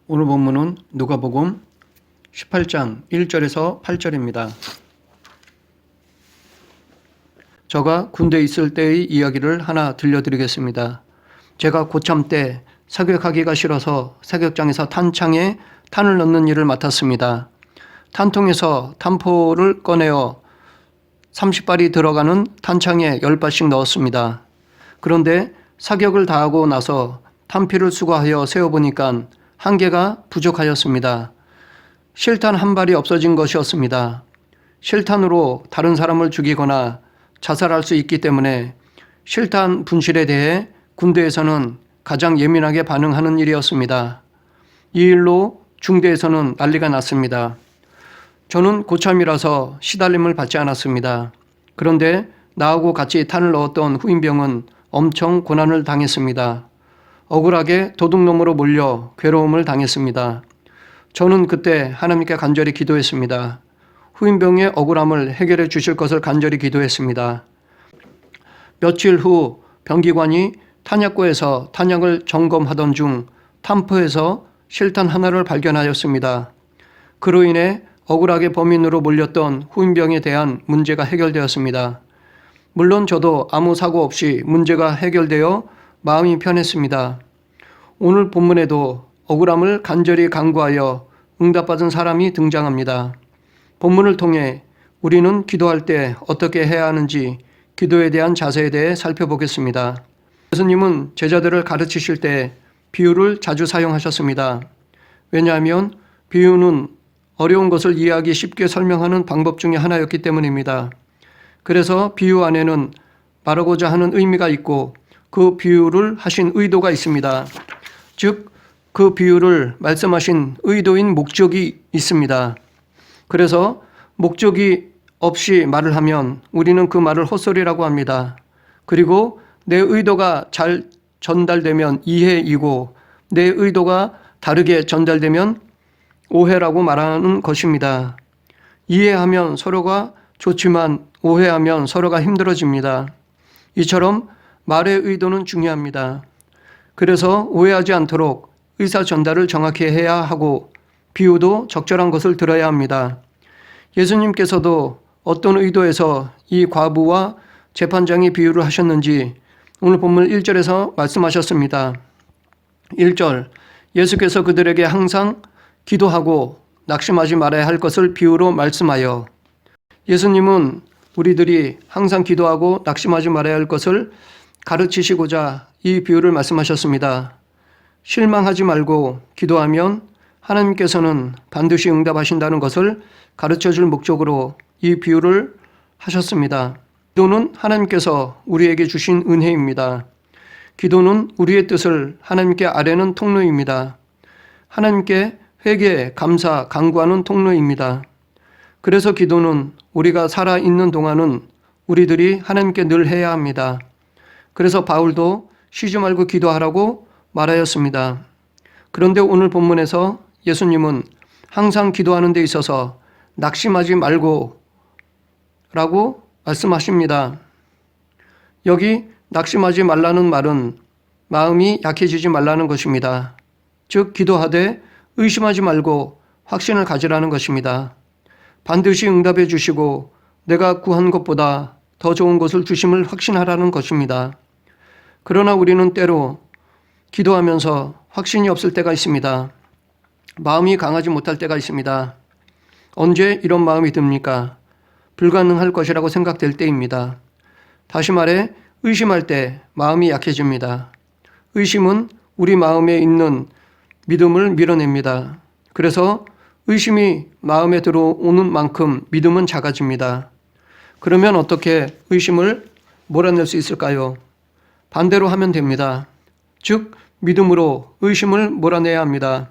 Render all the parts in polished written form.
오늘 본문은 누가복음 18장 1절에서 8절입니다. 제가 군대에 있을 때의 이야기를 하나 들려드리겠습니다. 제가 고참 때 사격하기가 싫어서 사격장에서 탄창에 탄을 넣는 일을 맡았습니다. 탄통에서 탄포를 꺼내어 30발이 들어가는 탄창에 10발씩 넣었습니다. 그런데 사격을 다하고 나서 탄피를 수거하여 세어보니까 한 개가 부족하였습니다. 실탄 한 발이 없어진 것이었습니다. 실탄으로 다른 사람을 죽이거나 자살할 수 있기 때문에 실탄 분실에 대해 군대에서는 가장 예민하게 반응하는 일이었습니다. 이 일로 중대에서는 난리가 났습니다. 저는 고참이라서 시달림을 받지 않았습니다. 그런데 나하고 같이 탄을 넣었던 후임병은 엄청 고난을 당했습니다. 억울하게 도둑놈으로 몰려 괴로움을 당했습니다. 저는 그때 하나님께 간절히 기도했습니다. 후임병의 억울함을 해결해 주실 것을 간절히 기도했습니다. 며칠 후 병기관이 탄약고에서 탄약을 점검하던 중 탄포에서 실탄 하나를 발견하였습니다. 그로 인해 억울하게 범인으로 몰렸던 후임병에 대한 문제가 해결되었습니다. 물론 저도 아무 사고 없이 문제가 해결되어 마음이 편했습니다. 오늘 본문에도 억울함을 간절히 간구하여 응답받은 사람이 등장합니다. 본문을 통해 우리는 기도할 때 어떻게 해야 하는지 기도에 대한 자세에 대해 살펴보겠습니다. 예수님은 제자들을 가르치실 때 비유를 자주 사용하셨습니다. 왜냐하면 비유는 어려운 것을 이해하기 쉽게 설명하는 방법 중에 하나였기 때문입니다. 그래서 비유 안에는 말하고자 하는 의미가 있고 그 비유를 하신 의도가 있습니다. 즉, 그 비유를 말씀하신 의도인 목적이 있습니다. 그래서 목적이 없이 말을 하면 우리는 그 말을 헛소리라고 합니다. 그리고 내 의도가 잘 전달되면 이해이고 내 의도가 다르게 전달되면 오해라고 말하는 것입니다. 이해하면 서로가 좋지만 오해하면 서로가 힘들어집니다. 이처럼 말의 의도는 중요합니다. 그래서 오해하지 않도록 의사 전달을 정확히 해야 하고 비유도 적절한 것을 들어야 합니다. 예수님께서도 어떤 의도에서 이 과부와 재판장이 비유를 하셨는지 오늘 본문 1절에서 말씀하셨습니다. 1절, 예수께서 그들에게 항상 기도하고 낙심하지 말아야 할 것을 비유로 말씀하여. 예수님은 우리들이 항상 기도하고 낙심하지 말아야 할 것을 가르치시고자 이 비유를 말씀하셨습니다. 실망하지 말고 기도하면 하나님께서는 반드시 응답하신다는 것을 가르쳐줄 목적으로 이 비유를 하셨습니다. 기도는 하나님께서 우리에게 주신 은혜입니다. 기도는 우리의 뜻을 하나님께 아뢰는 통로입니다. 하나님께 회개, 감사, 간구하는 통로입니다. 그래서 기도는 우리가 살아있는 동안은 우리들이 하나님께 늘 해야 합니다. 그래서 바울도 쉬지 말고 기도하라고 말하였습니다. 그런데 오늘 본문에서 예수님은 항상 기도하는 데 있어서 낙심하지 말고 라고 말씀하십니다. 여기 낙심하지 말라는 말은 마음이 약해지지 말라는 것입니다. 즉 기도하되 의심하지 말고 확신을 가지라는 것입니다. 반드시 응답해 주시고 내가 구한 것보다 더 좋은 것을 주심을 확신하라는 것입니다. 그러나 우리는 때로 기도하면서 확신이 없을 때가 있습니다. 마음이 강하지 못할 때가 있습니다. 언제 이런 마음이 듭니까? 불가능할 것이라고 생각될 때입니다. 다시 말해 의심할 때 마음이 약해집니다. 의심은 우리 마음에 있는 믿음을 밀어냅니다. 그래서 의심이 마음에 들어오는 만큼 믿음은 작아집니다. 그러면 어떻게 의심을 몰아낼 수 있을까요? 반대로 하면 됩니다. 즉 믿음으로 의심을 몰아내야 합니다.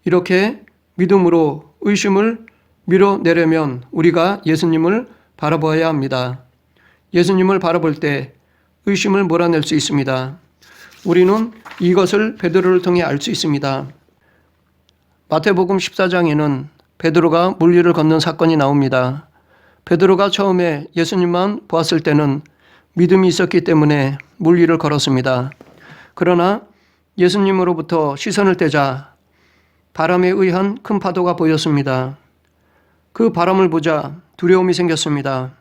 이렇게 믿음으로 의심을 밀어내려면 우리가 예수님을 바라보아야 합니다. 예수님을 바라볼 때 의심을 몰아낼 수 있습니다. 우리는 이것을 베드로를 통해 알 수 있습니다. 마태복음 14장에는 베드로가 물리를 걷는 사건이 나옵니다. 베드로가 처음에 예수님만 보았을 때는 믿음이 있었기 때문에 물리를 걸었습니다. 그러나 예수님으로부터 시선을 떼자 바람에 의한 큰 파도가 보였습니다. 그 바람을 보자 두려움이 생겼습니다.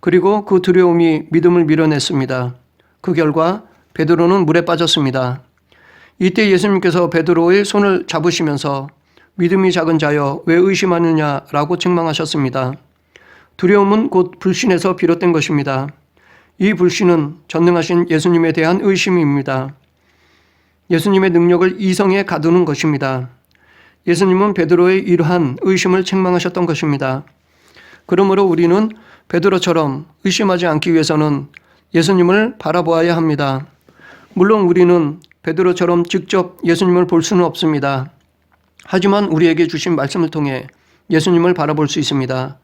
그리고 그 두려움이 믿음을 밀어냈습니다. 그 결과 베드로는 물에 빠졌습니다. 이때 예수님께서 베드로의 손을 잡으시면서 믿음이 작은 자여 왜 의심하느냐라고 책망하셨습니다. 두려움은 곧 불신에서 비롯된 것입니다. 이 불신은 전능하신 예수님에 대한 의심입니다. 예수님의 능력을 이성에 가두는 것입니다. 예수님은 베드로의 이러한 의심을 책망하셨던 것입니다. 그러므로 우리는 베드로처럼 의심하지 않기 위해서는 예수님을 바라보아야 합니다. 물론 우리는 베드로처럼 직접 예수님을 볼 수는 없습니다. 하지만 우리에게 주신 말씀을 통해 예수님을 바라볼 수 있습니다.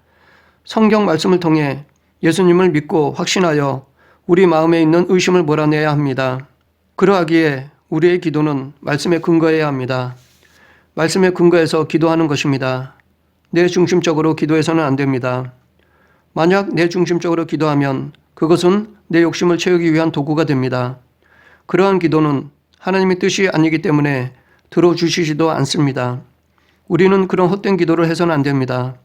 성경 말씀을 통해 예수님을 믿고 확신하여 우리 마음에 있는 의심을 몰아내야 합니다. 그러하기에 우리의 기도는 말씀에 근거해야 합니다. 말씀에 근거해서 기도하는 것입니다. 내 중심적으로 기도해서는 안 됩니다. 만약 내 중심적으로 기도하면 그것은 내 욕심을 채우기 위한 도구가 됩니다. 그러한 기도는 하나님의 뜻이 아니기 때문에 들어주시지도 않습니다. 우리는 그런 헛된 기도를 해서는 안 됩니다.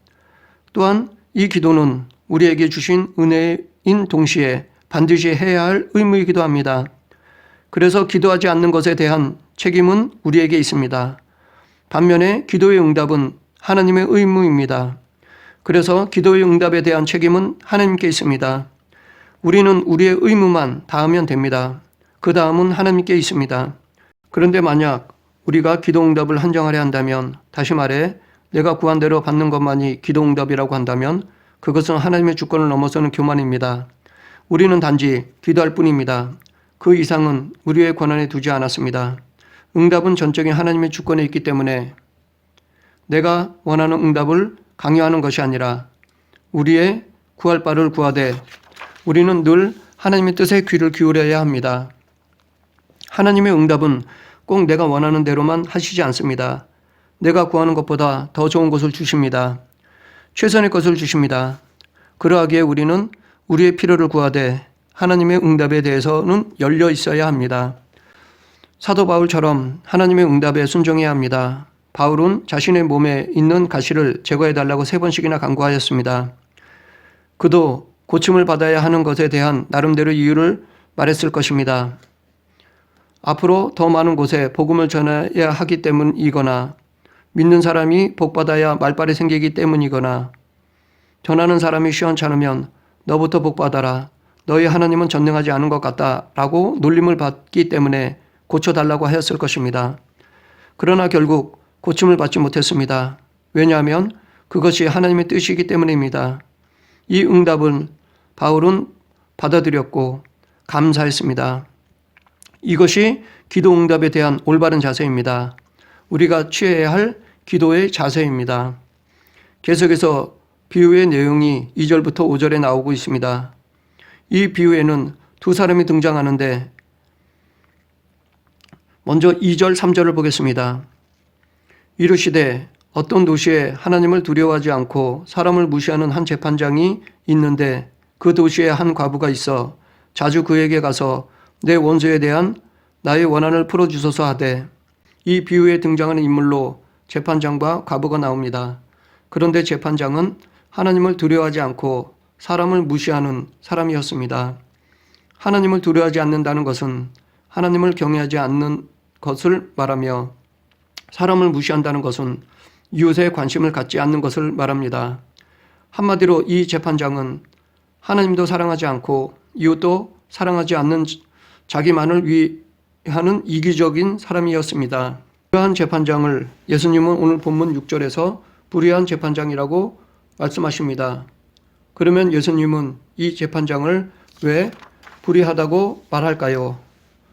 또한 이 기도는 우리에게 주신 은혜인 동시에 반드시 해야 할 의무이기도 합니다. 그래서 기도하지 않는 것에 대한 책임은 우리에게 있습니다. 반면에 기도의 응답은 하나님의 의무입니다. 그래서 기도의 응답에 대한 책임은 하나님께 있습니다. 우리는 우리의 의무만 다하면 됩니다. 그 다음은 하나님께 있습니다. 그런데 만약 우리가 기도 응답을 한정하려 한다면, 다시 말해 내가 구한 대로 받는 것만이 기도 응답이라고 한다면 그것은 하나님의 주권을 넘어서는 교만입니다. 우리는 단지 기도할 뿐입니다. 그 이상은 우리의 권한에 두지 않았습니다. 응답은 전적인 하나님의 주권에 있기 때문에 내가 원하는 응답을 강요하는 것이 아니라 우리의 구할 바를 구하되 우리는 늘 하나님의 뜻에 귀를 기울여야 합니다. 하나님의 응답은 꼭 내가 원하는 대로만 하시지 않습니다. 내가 구하는 것보다 더 좋은 것을 주십니다. 최선의 것을 주십니다. 그러하기에 우리는 우리의 필요를 구하되 하나님의 응답에 대해서는 열려 있어야 합니다. 사도 바울처럼 하나님의 응답에 순종해야 합니다. 바울은 자신의 몸에 있는 가시를 제거해달라고 3번씩이나 간구하였습니다. 그도 고침을 받아야 하는 것에 대한 나름대로 이유를 말했을 것입니다. 앞으로 더 많은 곳에 복음을 전해야 하기 때문이거나 믿는 사람이 복받아야 말발이 생기기 때문이거나 전하는 사람이 시원찮으면 너부터 복받아라. 너희 하나님은 전능하지 않은 것 같다 라고 놀림을 받기 때문에 고쳐달라고 하였을 것입니다. 그러나 결국 고침을 받지 못했습니다. 왜냐하면 그것이 하나님의 뜻이기 때문입니다. 이 응답을 바울은 받아들였고 감사했습니다. 이것이 기도 응답에 대한 올바른 자세입니다. 우리가 취해야 할 기도의 자세입니다. 계속해서 비유의 내용이 2절부터 5절에 나오고 있습니다. 이 비유에는 두 사람이 등장하는데 먼저 2절, 3절을 보겠습니다. 이르시되 어떤 도시에 하나님을 두려워하지 않고 사람을 무시하는 한 재판장이 있는데 그 도시에 한 과부가 있어 자주 그에게 가서 내 원수에 대한 나의 원한을 풀어주소서 하되, 이 비유에 등장하는 인물로 재판장과 과부가 나옵니다. 그런데 재판장은 하나님을 두려워하지 않고 사람을 무시하는 사람이었습니다. 하나님을 두려워하지 않는다는 것은 하나님을 경외하지 않는 것을 말하며, 사람을 무시한다는 것은 이웃에 관심을 갖지 않는 것을 말합니다. 한마디로 이 재판장은 하나님도 사랑하지 않고 이웃도 사랑하지 않는 자기만을 위하는 이기적인 사람이었습니다. 그러한 재판장을 예수님은 오늘 본문 6절에서 불의한 재판장이라고 말씀하십니다. 그러면 예수님은 이 재판장을 왜 불의하다고 말할까요?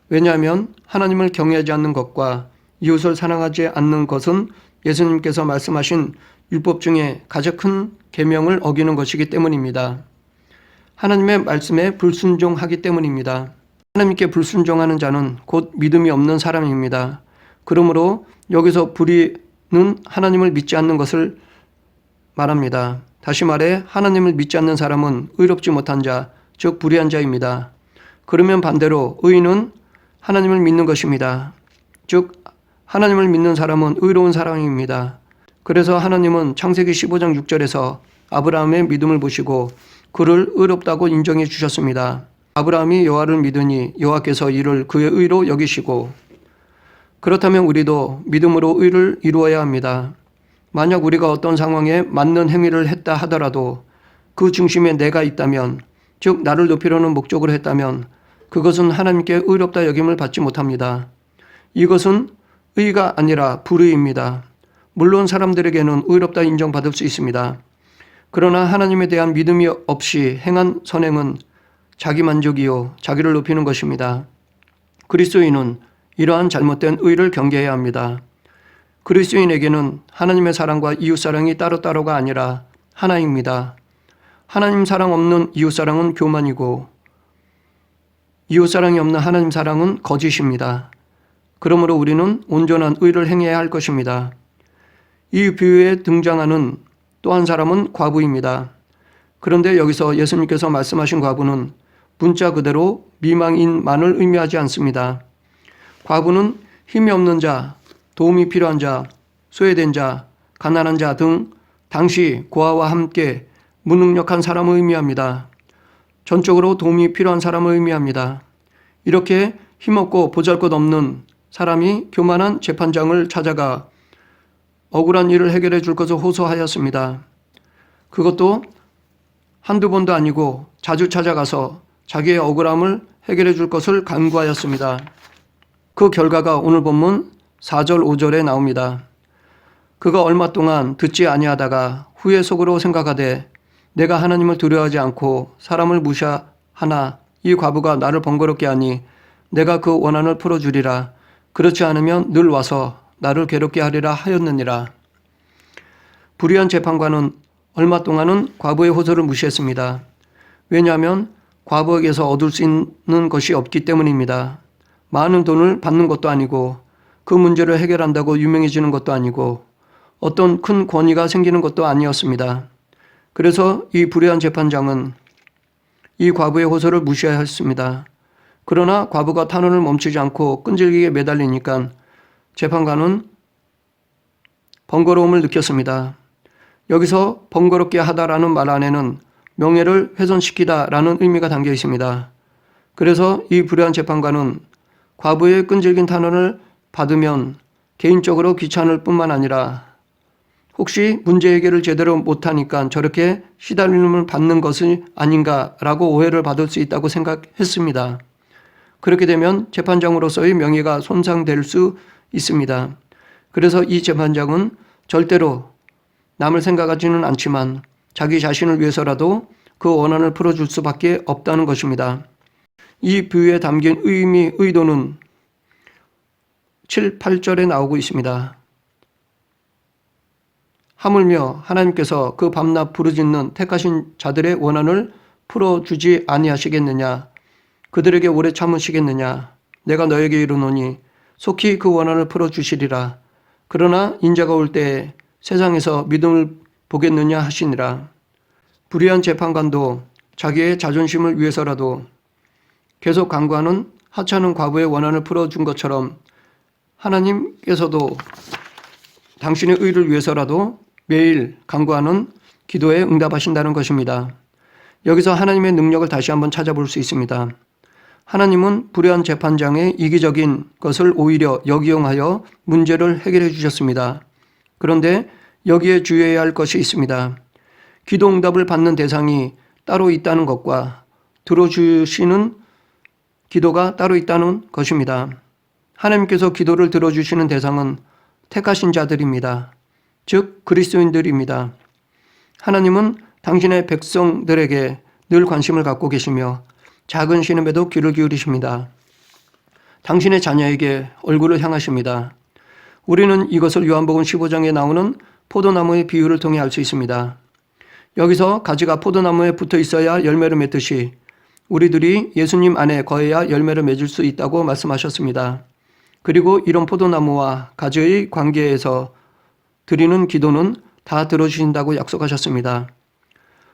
왜냐하면 하나님을 경외하지 않는 것과 이웃을 사랑하지 않는 것은 예수님께서 말씀하신 율법 중에 가장 큰 계명을 어기는 것이기 때문입니다. 하나님의 말씀에 불순종하기 때문입니다. 하나님께 불순종하는 자는 곧 믿음이 없는 사람입니다. 그러므로 여기서 불의는 하나님을 믿지 않는 것을 말합니다. 다시 말해 하나님을 믿지 않는 사람은 의롭지 못한 자, 즉 불의한 자입니다. 그러면 반대로 의인은 하나님을 믿는 것입니다. 즉 하나님을 믿는 사람은 의로운 사람입니다. 그래서 하나님은 창세기 15장 6절에서 아브라함의 믿음을 보시고 그를 의롭다고 인정해 주셨습니다. 아브라함이 여호와를 믿으니 여호와께서 이를 그의 의로 여기시고. 그렇다면 우리도 믿음으로 의를 이루어야 합니다. 만약 우리가 어떤 상황에 맞는 행위를 했다 하더라도 그 중심에 내가 있다면, 즉 나를 높이려는 목적으로 했다면 그것은 하나님께 의롭다 여김을 받지 못합니다. 이것은 의가 아니라 불의입니다. 물론 사람들에게는 의롭다 인정받을 수 있습니다. 그러나 하나님에 대한 믿음이 없이 행한 선행은 자기 만족이요 자기를 높이는 것입니다. 그리스도인은 이러한 잘못된 의를 경계해야 합니다. 그리스도인에게는 하나님의 사랑과 이웃사랑이 따로따로가 아니라 하나입니다. 하나님 사랑 없는 이웃사랑은 교만이고 이웃사랑이 없는 하나님 사랑은 거짓입니다. 그러므로 우리는 온전한 의를 행해야 할 것입니다. 이 비유에 등장하는 또 한 사람은 과부입니다. 그런데 여기서 예수님께서 말씀하신 과부는 문자 그대로 미망인만을 의미하지 않습니다. 과부는 힘이 없는 자, 도움이 필요한 자, 소외된 자, 가난한 자 등 당시 고아와 함께 무능력한 사람을 의미합니다. 전적으로 도움이 필요한 사람을 의미합니다. 이렇게 힘없고 보잘것없는 사람이 교만한 재판장을 찾아가 억울한 일을 해결해 줄 것을 호소하였습니다. 그것도 한두 번도 아니고 자주 찾아가서 자기의 억울함을 해결해 줄 것을 간구하였습니다. 그 결과가 오늘 본문 4절 5절에 나옵니다. 그가 얼마 동안 듣지 아니하다가 후에 속으로 생각하되 내가 하나님을 두려워하지 않고 사람을 무시하나 이 과부가 나를 번거롭게 하니 내가 그 원한을 풀어주리라. 그렇지 않으면 늘 와서 나를 괴롭게 하리라 하였느니라. 불의한 재판관은 얼마 동안은 과부의 호소를 무시했습니다. 왜냐하면 과부에게서 얻을 수 있는 것이 없기 때문입니다. 많은 돈을 받는 것도 아니고 그 문제를 해결한다고 유명해지는 것도 아니고 어떤 큰 권위가 생기는 것도 아니었습니다. 그래서 이 불의한 재판장은 이 과부의 호소를 무시하였습니다. 그러나 과부가 탄원을 멈추지 않고 끈질기게 매달리니까 재판관은 번거로움을 느꼈습니다. 여기서 번거롭게 하다라는 말 안에는 명예를 훼손시키다라는 의미가 담겨 있습니다. 그래서 이 불의한 재판관은 과부의 끈질긴 탄원을 받으면 개인적으로 귀찮을 뿐만 아니라 혹시 문제 해결을 제대로 못하니까 저렇게 시달림을 받는 것이 아닌가라고 오해를 받을 수 있다고 생각했습니다. 그렇게 되면 재판장으로서의 명예가 손상될 수 있습니다. 그래서 이 재판장은 절대로 남을 생각하지는 않지만 자기 자신을 위해서라도 그 원한을 풀어줄 수밖에 없다는 것입니다. 이 비유에 담긴 의미, 의도는 7, 8절에 나오고 있습니다. 하물며 하나님께서 그 밤낮 부르짖는 택하신 자들의 원한을 풀어주지 아니하시겠느냐? 그들에게 오래 참으시겠느냐? 내가 너에게 이르노니 속히 그 원한을 풀어주시리라. 그러나 인자가 올 때에 세상에서 믿음을 보겠느냐 하시니라. 불의한 재판관도 자기의 자존심을 위해서라도 계속 간구하는 하찮은 과부의 원한을 풀어준 것처럼 하나님께서도 당신의 의를 위해서라도 매일 간구하는 기도에 응답하신다는 것입니다. 여기서 하나님의 능력을 다시 한번 찾아볼 수 있습니다. 하나님은 불의한 재판장의 이기적인 것을 오히려 역이용하여 문제를 해결해 주셨습니다. 그런데 여기에 주의해야 할 것이 있습니다. 기도 응답을 받는 대상이 따로 있다는 것과 들어주시는 기도가 따로 있다는 것입니다. 하나님께서 기도를 들어주시는 대상은 택하신 자들입니다. 즉 그리스도인들입니다. 하나님은 당신의 백성들에게 늘 관심을 갖고 계시며 작은 신음에도 귀를 기울이십니다. 당신의 자녀에게 얼굴을 향하십니다. 우리는 이것을 요한복음 15장에 나오는 포도나무의 비유를 통해 알 수 있습니다. 여기서 가지가 포도나무에 붙어 있어야 열매를 맺듯이 우리들이 예수님 안에 거해야 열매를 맺을 수 있다고 말씀하셨습니다. 그리고 이런 포도나무와 가지의 관계에서 드리는 기도는 다 들어주신다고 약속하셨습니다.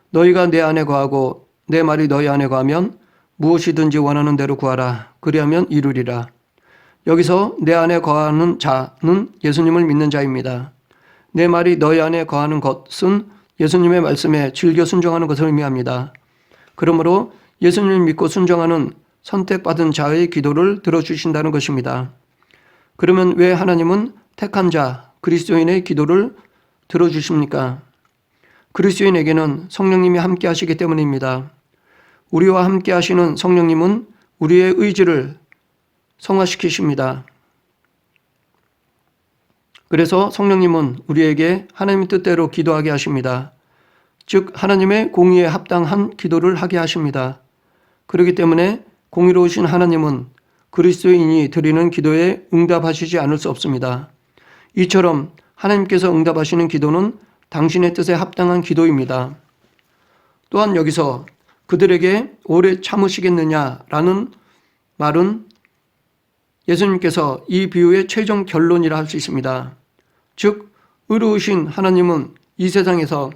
너희가 내 안에 거하고 내 말이 너희 안에 거하면 무엇이든지 원하는 대로 구하라. 그리하면 이루리라. 여기서 내 안에 거하는 자는 예수님을 믿는 자입니다. 내 말이 너희 안에 거하는 것은 예수님의 말씀에 즐겨 순종하는 것을 의미합니다. 그러므로 예수님을 믿고 순종하는 선택받은 자의 기도를 들어주신다는 것입니다. 그러면 왜 하나님은 택한 자, 그리스도인의 기도를 들어주십니까? 그리스도인에게는 성령님이 함께 하시기 때문입니다. 우리와 함께 하시는 성령님은 우리의 의지를 성화시키십니다. 그래서 성령님은 우리에게 하나님의 뜻대로 기도하게 하십니다. 즉 하나님의 공의에 합당한 기도를 하게 하십니다. 그렇기 때문에 공의로우신 하나님은 그리스도인이 드리는 기도에 응답하시지 않을 수 없습니다. 이처럼 하나님께서 응답하시는 기도는 당신의 뜻에 합당한 기도입니다. 또한 여기서 그들에게 오래 참으시겠느냐라는 말은 예수님께서 이 비유의 최종 결론이라 할 수 있습니다. 즉 의로우신 하나님은 이 세상에서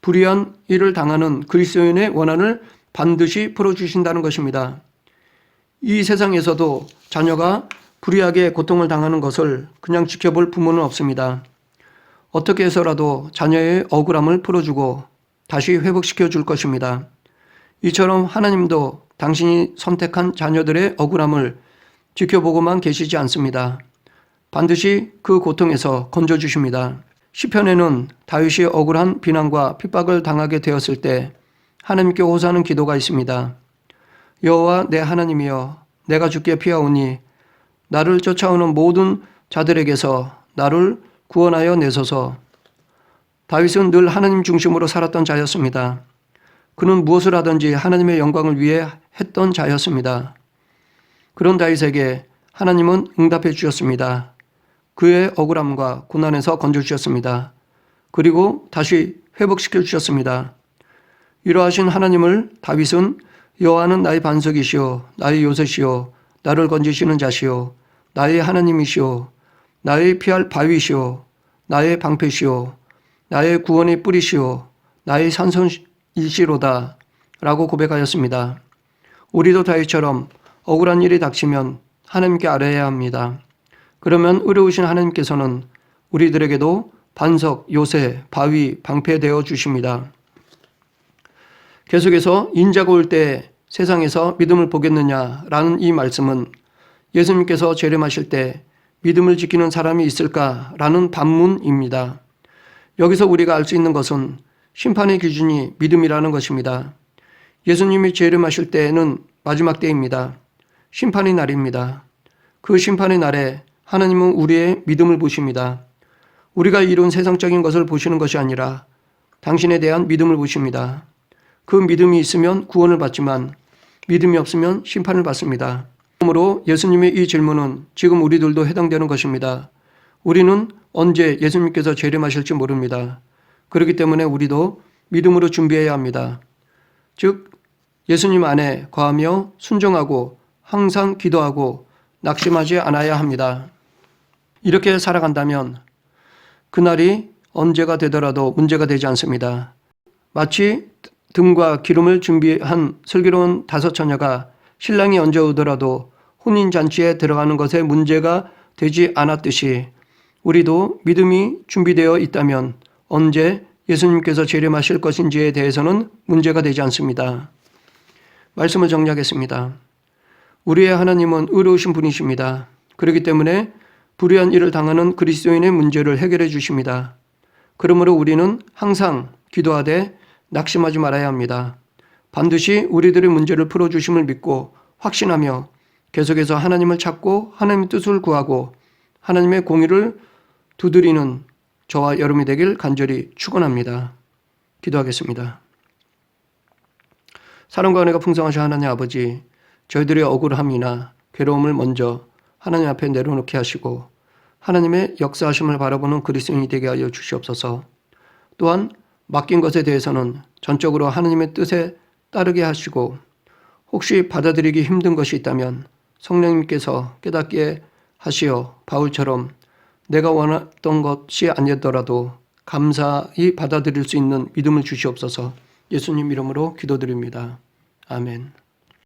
불의한 일을 당하는 그리스도인의 원한을 반드시 풀어주신다는 것입니다. 이 세상에서도 자녀가 불의하게 고통을 당하는 것을 그냥 지켜볼 부모는 없습니다. 어떻게 해서라도 자녀의 억울함을 풀어주고 다시 회복시켜 줄 것입니다. 이처럼 하나님도 당신이 선택한 자녀들의 억울함을 지켜보고만 계시지 않습니다. 반드시 그 고통에서 건져주십니다. 시편에는 다윗이 억울한 비난과 핍박을 당하게 되었을 때 하나님께 호소하는 기도가 있습니다. 여호와 내 하나님이여, 내가 주께 피하오니 나를 쫓아오는 모든 자들에게서 나를 구원하여 내소서. 다윗은 늘 하나님 중심으로 살았던 자였습니다. 그는 무엇을 하든지 하나님의 영광을 위해 했던 자였습니다. 그런 다윗에게 하나님은 응답해 주셨습니다. 그의 억울함과 고난에서 건져주셨습니다. 그리고 다시 회복시켜 주셨습니다. 이러하신 하나님을 다윗은 여호와는 나의 반석이시오, 나의 요새시오, 나를 건지시는 자시오, 나의 하나님이시오, 나의 피할 바위시오, 나의 방패시오, 나의 구원의 뿌리시오, 나의 산성이시로다 라고 고백하였습니다. 우리도 다윗처럼 억울한 일이 닥치면 하나님께 아뢰어야 합니다. 그러면 의로우신 하나님께서는 우리들에게도 반석, 요새, 바위, 방패 되어 주십니다. 계속해서 인자가 올 때 세상에서 믿음을 보겠느냐라는 이 말씀은 예수님께서 재림하실 때 믿음을 지키는 사람이 있을까라는 반문입니다. 여기서 우리가 알 수 있는 것은 심판의 기준이 믿음이라는 것입니다. 예수님이 재림하실 때는 마지막 때입니다. 심판의 날입니다. 그 심판의 날에 하나님은 우리의 믿음을 보십니다. 우리가 이룬 세상적인 것을 보시는 것이 아니라 당신에 대한 믿음을 보십니다. 그 믿음이 있으면 구원을 받지만 믿음이 없으면 심판을 받습니다. 그러므로 예수님의 이 질문은 지금 우리들도 해당되는 것입니다. 우리는 언제 예수님께서 재림하실지 모릅니다. 그렇기 때문에 우리도 믿음으로 준비해야 합니다. 즉 예수님 안에 거하며 순종하고 항상 기도하고 낙심하지 않아야 합니다. 이렇게 살아간다면 그날이 언제가 되더라도 문제가 되지 않습니다. 마치 등과 기름을 준비한 슬기로운 다섯 처녀가 신랑이 언제 오더라도 혼인잔치에 들어가는 것에 문제가 되지 않았듯이 우리도 믿음이 준비되어 있다면 언제 예수님께서 재림하실 것인지에 대해서는 문제가 되지 않습니다. 말씀을 정리하겠습니다. 우리의 하나님은 의로우신 분이십니다. 그렇기 때문에 불의한 일을 당하는 그리스도인의 문제를 해결해 주십니다. 그러므로 우리는 항상 기도하되 낙심하지 말아야 합니다. 반드시 우리들의 문제를 풀어주심을 믿고 확신하며 계속해서 하나님을 찾고 하나님의 뜻을 구하고 하나님의 공의를 두드리는 저와 여러분이 되길 간절히 축원합니다. 기도하겠습니다. 사랑과 은혜가 풍성하신 하나님 아버지, 저희들의 억울함이나 괴로움을 먼저 하나님 앞에 내려놓게 하시고 하나님의 역사하심을 바라보는 그리스도인이 되게 하여 주시옵소서. 또한 맡긴 것에 대해서는 전적으로 하나님의 뜻에 따르게 하시고 혹시 받아들이기 힘든 것이 있다면 성령님께서 깨닫게 하시어 바울처럼 내가 원했던 것이 아니더라도 감사히 받아들일 수 있는 믿음을 주시옵소서. 예수님 이름으로 기도드립니다. 아멘.